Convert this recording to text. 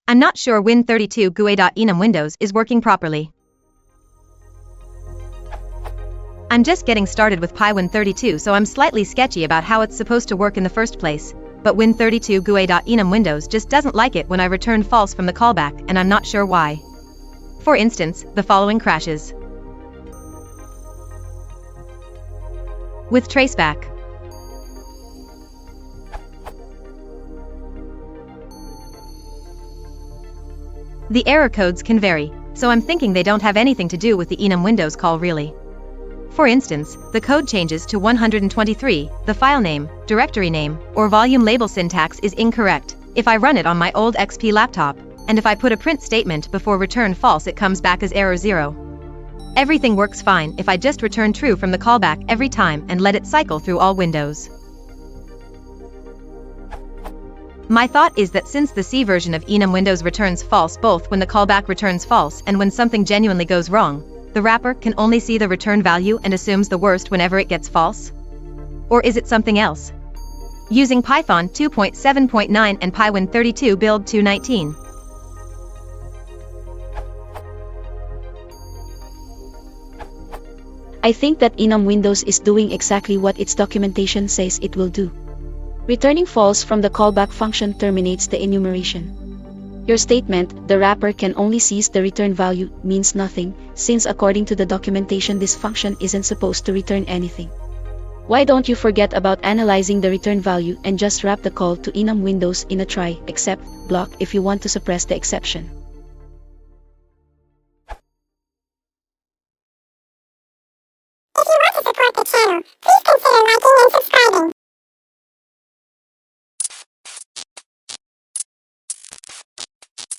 I'm not sure win32gui.EnumWindows is working properly. I'm just getting started with win32, so I'm slightly sketchy about how it's supposed to work in the first place, but win32gui.EnumWindows just doesn't like it when I return false from the callback, and I'm not sure why. For instance, the following crashes. With traceback. The error codes can vary, so I'm thinking they don't have anything to do with the EnumWindows call really. For instance, the code changes to 123, the file name, directory name, or volume label syntax is incorrect if I run it on my old XP laptop, and if I put a print statement before return false it comes back as error 0. Everything works fine if I just return true from the callback every time and let it cycle through all windows. My thought is that since the C version of EnumWindows returns false both when the callback returns false and when something genuinely goes wrong, the wrapper can only see the return value and assumes the worst whenever it gets false? Or is it something else? Using Python 2.7.9 and win32 build 219. I think that EnumWindows is doing exactly what its documentation says it will do. Returning false from the callback function terminates the enumeration. Your statement, the wrapper can only seize the return value, means nothing, since according to the documentation this function isn't supposed to return anything. Why don't you forget about analyzing the return value and just wrap the call to EnumWindows in a try, except block if you want to suppress the exception?